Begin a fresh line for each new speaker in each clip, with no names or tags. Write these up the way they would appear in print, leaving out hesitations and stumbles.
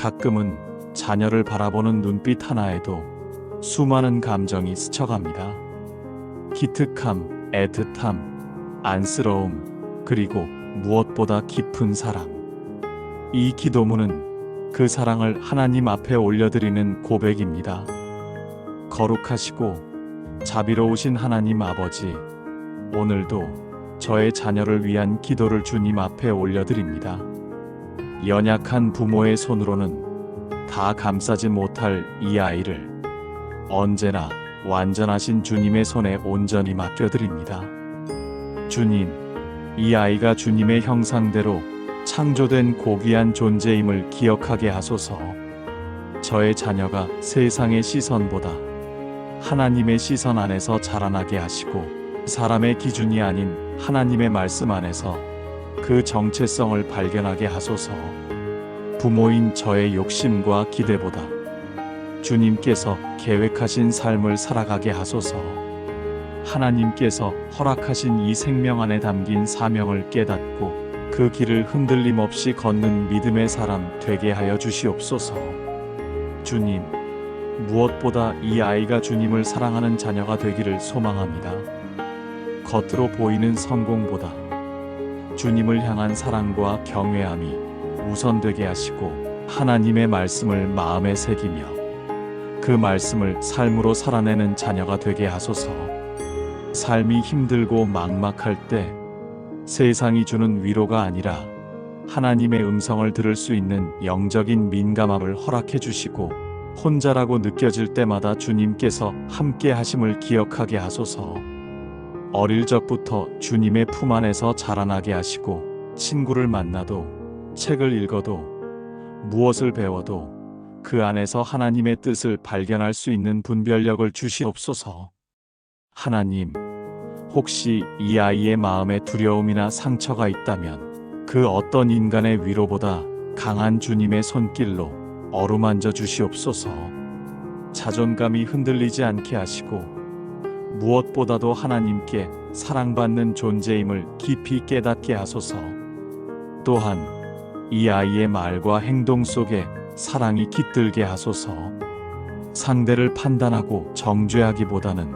가끔은 자녀를 바라보는 눈빛 하나에도 수많은 감정이 스쳐갑니다. 기특함, 애틋함, 안쓰러움, 그리고 무엇보다 깊은 사랑. 이 기도문은 그 사랑을 하나님 앞에 올려드리는 고백입니다. 거룩하시고 자비로우신 하나님 아버지, 오늘도 저의 자녀를 위한 기도를 주님 앞에 올려드립니다. 연약한 부모의 손으로는 다 감싸지 못할 이 아이를 언제나 완전하신 주님의 손에 온전히 맡겨드립니다. 주님, 이 아이가 주님의 형상대로 창조된 고귀한 존재임을 기억하게 하소서. 저의 자녀가 세상의 시선보다 하나님의 시선 안에서 자라나게 하시고, 사람의 기준이 아닌 하나님의 말씀 안에서 그 정체성을 발견하게 하소서. 부모인 저의 욕심과 기대보다 주님께서 계획하신 삶을 살아가게 하소서. 하나님께서 허락하신 이 생명 안에 담긴 사명을 깨닫고 그 길을 흔들림 없이 걷는 믿음의 사람 되게 하여 주시옵소서. 주님, 무엇보다 이 아이가 주님을 사랑하는 자녀가 되기를 소망합니다. 겉으로 보이는 성공보다 주님을 향한 사랑과 경외함이 우선되게 하시고, 하나님의 말씀을 마음에 새기며 그 말씀을 삶으로 살아내는 자녀가 되게 하소서. 삶이 힘들고 막막할 때 세상이 주는 위로가 아니라 하나님의 음성을 들을 수 있는 영적인 민감함을 허락해 주시고, 혼자라고 느껴질 때마다 주님께서 함께 하심을 기억하게 하소서. 어릴 적부터 주님의 품 안에서 자라나게 하시고, 친구를 만나도 책을 읽어도 무엇을 배워도 그 안에서 하나님의 뜻을 발견할 수 있는 분별력을 주시옵소서. 하나님, 혹시 이 아이의 마음에 두려움이나 상처가 있다면 그 어떤 인간의 위로보다 강한 주님의 손길로 어루만져 주시옵소서. 자존감이 흔들리지 않게 하시고, 무엇보다도 하나님께 사랑받는 존재임을 깊이 깨닫게 하소서. 또한 이 아이의 말과 행동 속에 사랑이 깃들게 하소서. 상대를 판단하고 정죄하기보다는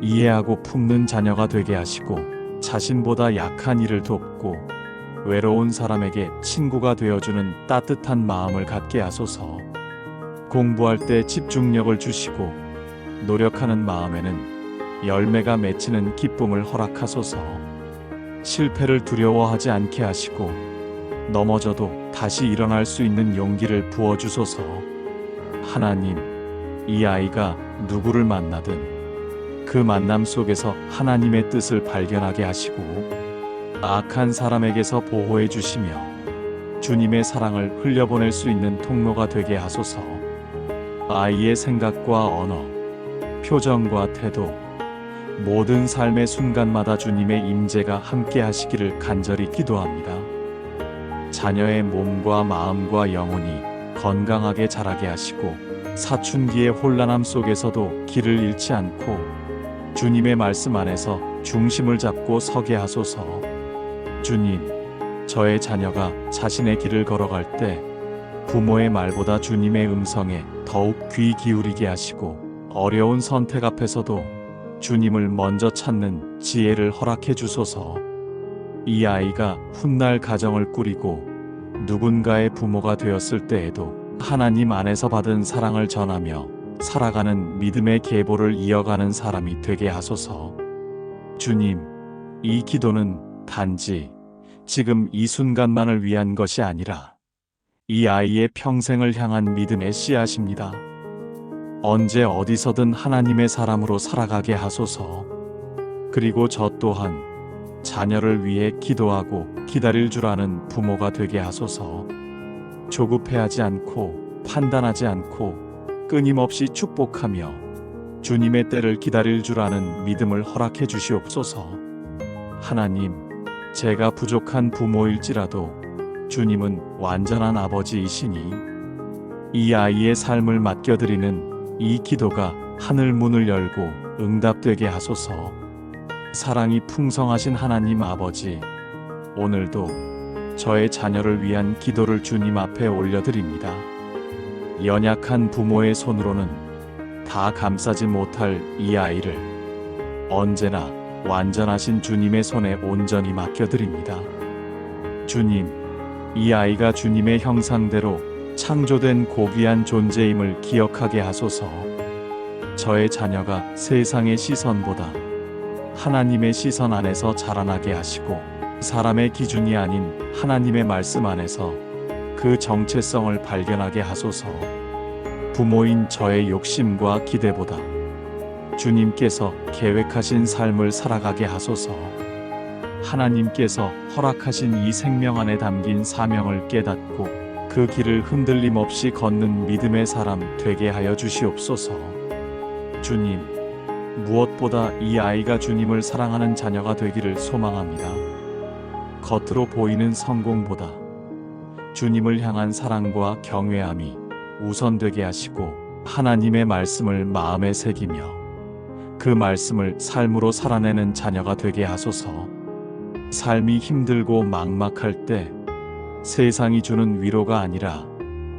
이해하고 품는 자녀가 되게 하시고, 자신보다 약한 이를 돕고 외로운 사람에게 친구가 되어주는 따뜻한 마음을 갖게 하소서. 공부할 때 집중력을 주시고, 노력하는 마음에는 열매가 맺히는 기쁨을 허락하소서. 실패를 두려워하지 않게 하시고, 넘어져도 다시 일어날 수 있는 용기를 부어주소서. 하나님, 이 아이가 누구를 만나든 그 만남 속에서 하나님의 뜻을 발견하게 하시고, 악한 사람에게서 보호해 주시며 주님의 사랑을 흘려보낼 수 있는 통로가 되게 하소서. 아이의 생각과 언어, 표정과 태도, 모든 삶의 순간마다 주님의 임재가 함께 하시기를 간절히 기도합니다. 자녀의 몸과 마음과 영혼이 건강하게 자라게 하시고, 사춘기의 혼란함 속에서도 길을 잃지 않고 주님의 말씀 안에서 중심을 잡고 서게 하소서. 주님, 저의 자녀가 자신의 길을 걸어갈 때 부모의 말보다 주님의 음성에 더욱 귀 기울이게 하시고, 어려운 선택 앞에서도 주님을 먼저 찾는 지혜를 허락해 주소서. 이 아이가 훗날 가정을 꾸리고 누군가의 부모가 되었을 때에도 하나님 안에서 받은 사랑을 전하며 살아가는 믿음의 계보를 이어가는 사람이 되게 하소서. 주님, 이 기도는 단지 지금 이 순간만을 위한 것이 아니라 이 아이의 평생을 향한 믿음의 씨앗입니다. 언제 어디서든 하나님의 사람으로 살아가게 하소서. 그리고 저 또한 자녀를 위해 기도하고 기다릴 줄 아는 부모가 되게 하소서. 조급해하지 않고 판단하지 않고 끊임없이 축복하며 주님의 때를 기다릴 줄 아는 믿음을 허락해 주시옵소서. 하나님, 제가 부족한 부모일지라도 주님은 완전한 아버지이시니 이 아이의 삶을 맡겨드리는 이 기도가 하늘 문을 열고 응답되게 하소서. 사랑이 풍성하신 하나님 아버지, 오늘도 저의 자녀를 위한 기도를 주님 앞에 올려드립니다. 연약한 부모의 손으로는 다 감싸지 못할 이 아이를 언제나 완전하신 주님의 손에 온전히 맡겨드립니다. 주님, 이 아이가 주님의 형상대로 창조된 고귀한 존재임을 기억하게 하소서. 저의 자녀가 세상의 시선보다 하나님의 시선 안에서 자라나게 하시고 사람의 기준이 아닌 하나님의 말씀 안에서 그 정체성을 발견하게 하소서. 부모인 저의 욕심과 기대보다 주님께서 계획하신 삶을 살아가게 하소서. 하나님께서 허락하신 이 생명 안에 담긴 사명을 깨닫고 그 길을 흔들림 없이 걷는 믿음의 사람 되게 하여 주시옵소서. 주님, 무엇보다 이 아이가 주님을 사랑하는 자녀가 되기를 소망합니다. 겉으로 보이는 성공보다 주님을 향한 사랑과 경외함이 우선되게 하시고 하나님의 말씀을 마음에 새기며 그 말씀을 삶으로 살아내는 자녀가 되게 하소서. 삶이 힘들고 막막할 때 세상이 주는 위로가 아니라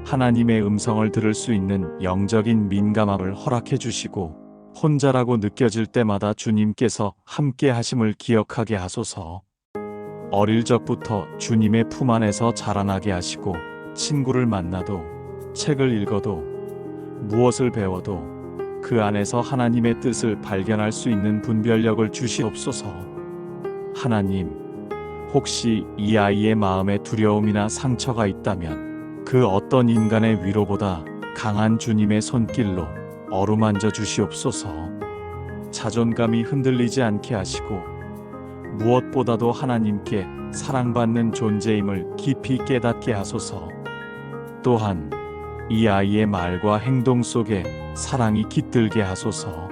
하나님의 음성을 들을 수 있는 영적인 민감함을 허락해 주시고 혼자라고 느껴질 때마다 주님께서 함께 하심을 기억하게 하소서. 어릴 적부터 주님의 품 안에서 자라나게 하시고 친구를 만나도 책을 읽어도 무엇을 배워도 그 안에서 하나님의 뜻을 발견할 수 있는 분별력을 주시옵소서. 하나님, 혹시 이 아이의 마음에 두려움이나 상처가 있다면 그 어떤 인간의 위로보다 강한 주님의 손길로 어루만져 주시옵소서. 자존감이 흔들리지 않게 하시고 무엇보다도 하나님께 사랑받는 존재임을 깊이 깨닫게 하소서. 또한 이 아이의 말과 행동 속에 사랑이 깃들게 하소서.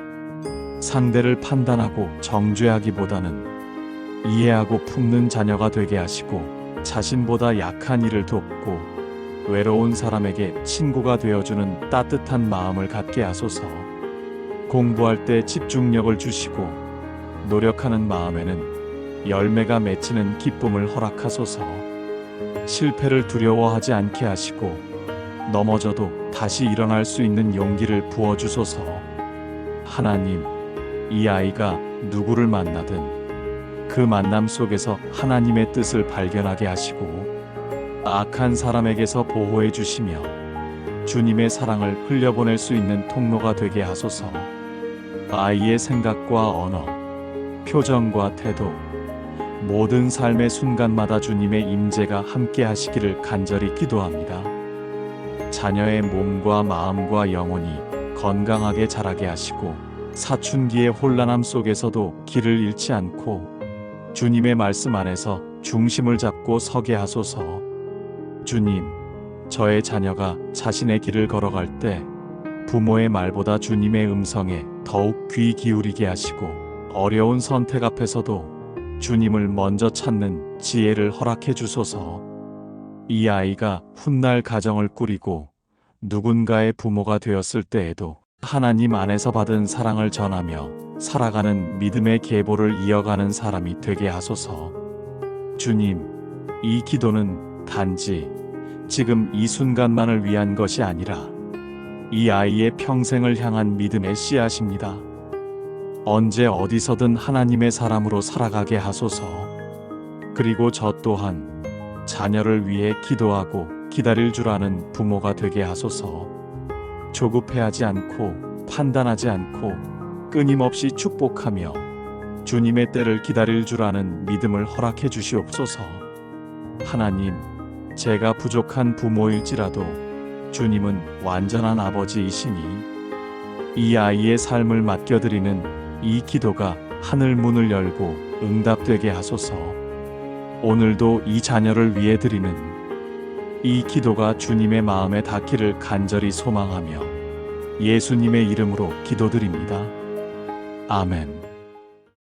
상대를 판단하고 정죄하기보다는 이해하고 품는 자녀가 되게 하시고 자신보다 약한 이를 돕고 외로운 사람에게 친구가 되어주는 따뜻한 마음을 갖게 하소서. 공부할 때 집중력을 주시고 노력하는 마음에는 열매가 맺히는 기쁨을 허락하소서. 실패를 두려워하지 않게 하시고 넘어져도 다시 일어날 수 있는 용기를 부어주소서. 하나님, 이 아이가 누구를 만나든 그 만남 속에서 하나님의 뜻을 발견하게 하시고 악한 사람에게서 보호해 주시며 주님의 사랑을 흘려보낼 수 있는 통로가 되게 하소서. 아이의 생각과 언어, 표정과 태도, 모든 삶의 순간마다 주님의 임재가 함께 하시기를 간절히 기도합니다. 자녀의 몸과 마음과 영혼이 건강하게 자라게 하시고 사춘기의 혼란함 속에서도 길을 잃지 않고 주님의 말씀 안에서 중심을 잡고 서게 하소서. 주님, 저의 자녀가 자신의 길을 걸어갈 때 부모의 말보다 주님의 음성에 더욱 귀 기울이게 하시고 어려운 선택 앞에서도 주님을 먼저 찾는 지혜를 허락해 주소서. 이 아이가 훗날 가정을 꾸리고 누군가의 부모가 되었을 때에도 하나님 안에서 받은 사랑을 전하며 살아가는 믿음의 계보를 이어가는 사람이 되게 하소서. 주님, 이 기도는 단지 지금 이 순간만을 위한 것이 아니라 이 아이의 평생을 향한 믿음의 씨앗입니다. 언제 어디서든 하나님의 사람으로 살아가게 하소서. 그리고 저 또한 자녀를 위해 기도하고 기다릴 줄 아는 부모가 되게 하소서. 조급해하지 않고 판단하지 않고 끊임없이 축복하며 주님의 때를 기다릴 줄 아는 믿음을 허락해 주시옵소서. 하나님, 제가 부족한 부모일지라도 주님은 완전한 아버지이시니 이 아이의 삶을 맡겨드리는 이 기도가 하늘 문을 열고 응답되게 하소서. 오늘도 이 자녀를 위해 드리는 이 기도가 주님의 마음에 닿기를 간절히 소망하며 예수님의 이름으로 기도드립니다. 아멘.